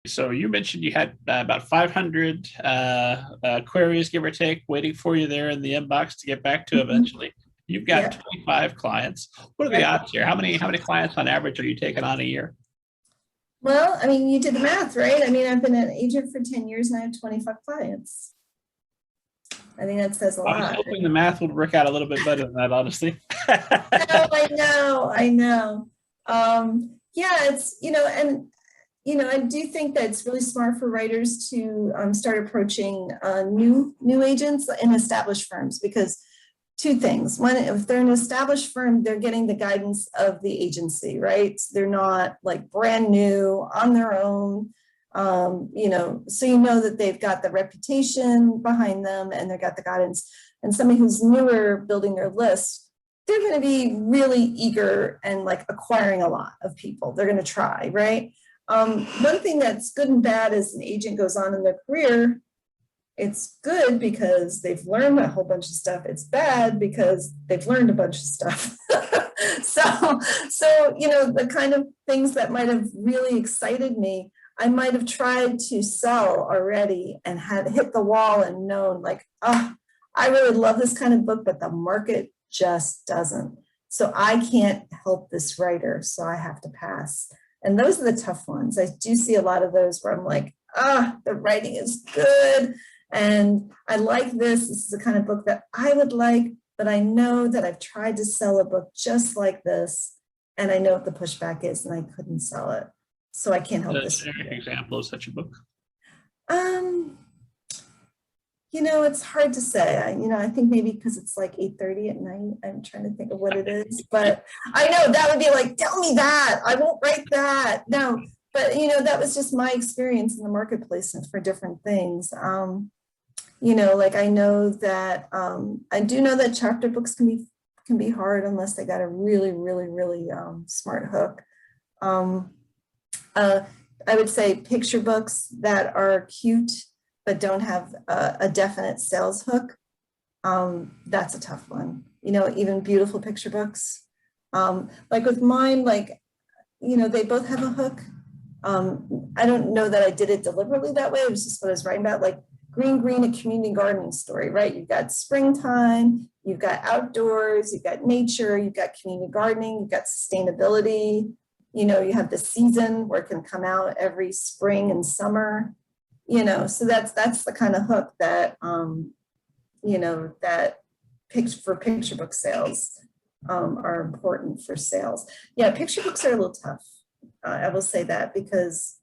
So you mentioned you had about 500 queries, give or take, waiting for you there in the inbox to get back to Mhm. eventually. You've got Yeah. 25 clients. What are the Yep. odds here? How many clients on average are you taking on a year? Well, I mean, you did the math, right? I mean, I've been an agent for 10 years and I have 25 clients. I think that says a I was lot. hoping the math would work out a little bit better than that, honestly. No, I know. Yeah, it's, I do think that it's really smart for writers to start approaching new agents in established firms, because two things. One, if they're an established firm, they're getting the guidance of the agency, right? So they're not like brand new on their own. So you know that they've got the reputation behind them and they've got the guidance. And somebody who's newer building their list, they're going to be really eager and like acquiring a lot of people. They're going to try, right? One thing that's good and bad as an agent goes on in their career, it's good because they've learned a whole bunch of stuff. It's bad because they've learned a bunch of stuff. so the kind of things that might have really excited me, I might have tried to sell already and had hit the wall and known like, oh, I really love this kind of book, but the market just doesn't. So I can't help this writer, so I have to pass. And those are the tough ones. I do see a lot of those where I'm like, the writing is good. And I like this. This is the kind of book that I would like, but I know that I've tried to sell a book just like this. And I know what the pushback is and I couldn't sell it. So I can't help this. An example of such a book. It's hard to say. I think maybe because it's like 8:30 at night, I'm trying to think of what it is, but I know that would be like, tell me that. I won't write that. No, but that was just my experience in the marketplace for different things. Like I know that I do know that chapter books can be hard unless they got a really, really, really smart hook. I would say picture books that are cute but don't have a definite sales hook. That's a tough one. Even beautiful picture books. Like with mine, they both have a hook. I don't know that I did it deliberately that way. It was just what I was writing about, like Green, a community gardening story, right? You've got springtime, you've got outdoors, you've got nature, you've got community gardening, you've got sustainability. You have the season where it can come out every spring and summer. So that's the kind of hook that that for picture book sales are important for sales. Yeah, picture books are a little tough. I will say that because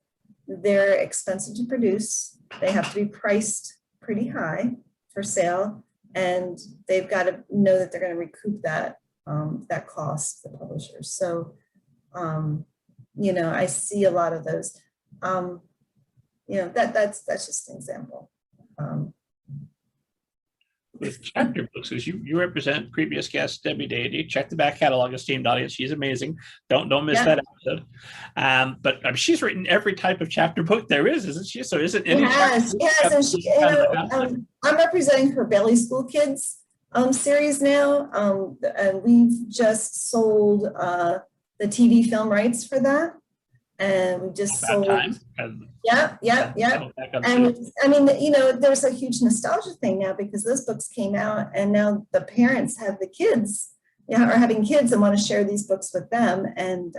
they're expensive to produce. They have to be priced pretty high for sale, and they've got to know that they're going to recoup that cost, the publishers. So, I see a lot of those. That's just an example. With chapter books, as you represent previous guest Debbie Deity. Check the back catalog, esteemed audience. She's amazing. Don't miss that episode. But she's written every type of chapter book there is, isn't she? So is it any? Yes, and I'm representing her Bailey School Kids series now, and we've just sold the TV film rights for that, and we just sold. Yeah. And I mean, there's a huge nostalgia thing now because those books came out and now the parents have the kids, are having kids and want to share these books with them. And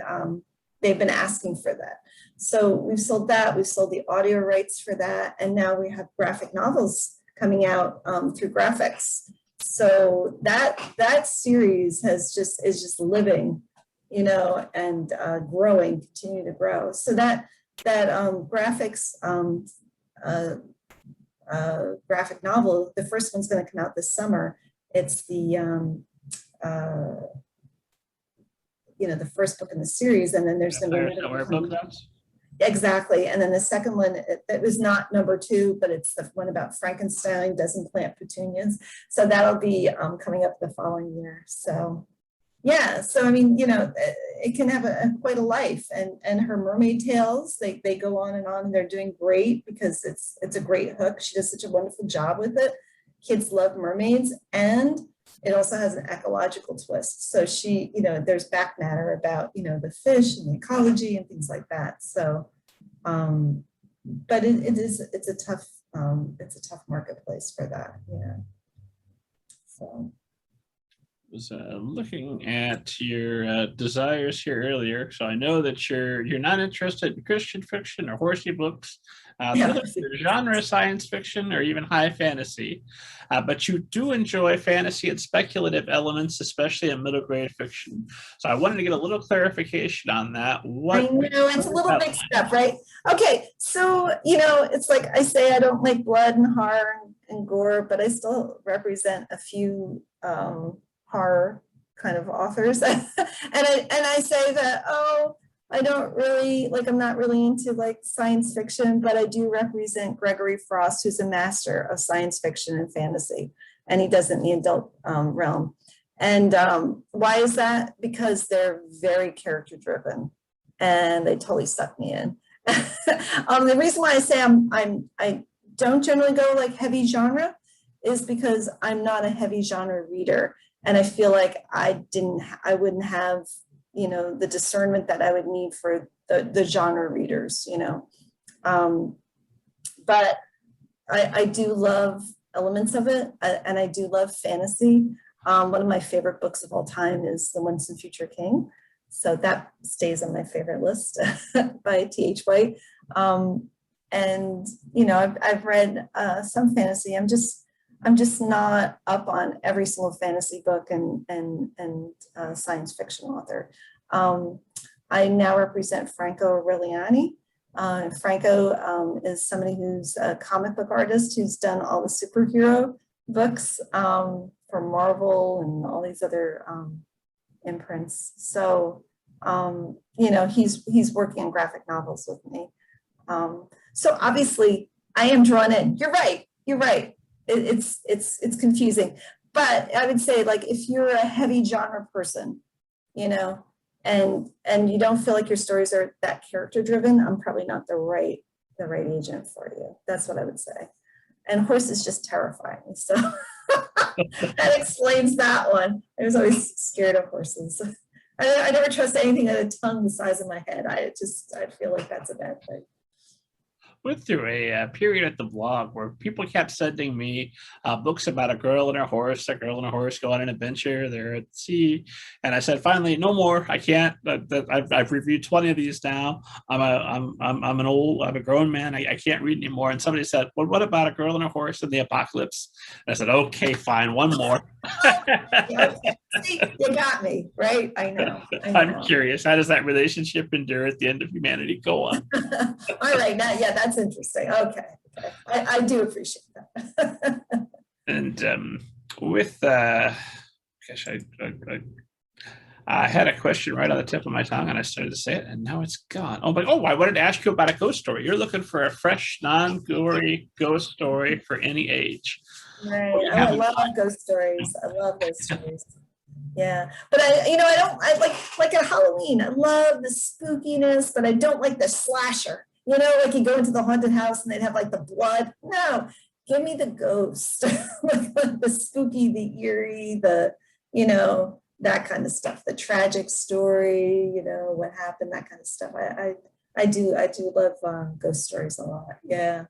they've been asking for that. So we've sold that. We've sold the audio rights for that. And now we have graphic novels coming out through graphics. So that series is just living, and growing, continue to grow. So that graphics graphic novel, the first one's going to come out this summer. It's the the first book in the series, and then there's going to be exactly, and then the second one that was not number 2, but it's the one about Frankenstein doesn't plant petunias. So that'll be coming up the following year. So. Yeah, so I mean, it can have quite a life, and her mermaid tales, they go on, and they're doing great because it's a great hook. She does such a wonderful job with it. Kids love mermaids, and it also has an ecological twist. So she, there's back matter about the fish and the ecology and things like that. So but it's a tough marketplace for that. Yeah. So. Was looking at your desires here earlier, so I know that you're not interested in Christian fiction or horsey books. Yeah. The genre science fiction or even high fantasy, but you do enjoy fantasy and speculative elements, especially in middle grade fiction. So I wanted to get a little clarification on that. I know it's a little mixed up, right? Okay, so it's like I say, I don't like blood and horror and gore, but I still represent a few horror kind of authors, and I say that, oh, I don't really like, I'm not really into like science fiction, but I do represent Gregory Frost, who's a master of science fiction and fantasy, and he does it in the adult realm. And why is that? Because they're very character driven, and they totally suck me in. The reason why I say I don't generally go like heavy genre is because I'm not a heavy genre reader, and I feel like I wouldn't have the discernment that I would need for the genre readers, but I do love elements of it, and I do love fantasy. One of my favorite books of all time is The Winston Future King. So that stays on my favorite list by T.H. White. And, I've read some fantasy. I'm just not up on every single fantasy book and science fiction author. I now represent Franco Aureliani. Franco is somebody who's a comic book artist who's done all the superhero books for Marvel and all these other imprints. So, he's working on graphic novels with me. So obviously I am drawn in. You're right. It's confusing, but I would say, like, if you're a heavy genre person, and you don't feel like your stories are that character driven, I'm probably not the right agent for you. That's what I would say. And horses just terrify me. So that explains that one. I was always scared of horses. I never trust anything that had a tongue the size of my head. I feel like that's a bad thing. Went through a period at the blog where people kept sending me books about a girl and a horse go on an adventure. They're at sea, and I said, finally, no more. I can't. I've reviewed 20 of these now. I'm a grown man. I can't read anymore. And somebody said, well, what about a girl and a horse in the apocalypse? And I said, okay, fine, one more. Okay. See, you got me, right? I know. I'm curious. How does that relationship endure at the end of humanity? Go on. All right. Now, yeah, that's interesting. Okay. I do appreciate that. And with, I had a question right on the tip of my tongue, and I started to say it, and now it's gone. I wanted to ask you about a ghost story. You're looking for a fresh, non-gory ghost story for any age. Right. I love ghost stories. Yeah, but I like at Halloween, I love the spookiness, but I don't like the slasher. Like you go into the haunted house and they'd have like the blood. No, give me the ghost, like the spooky, the eerie, that kind of stuff, the tragic story, what happened, that kind of stuff. I do love ghost stories a lot. Yeah.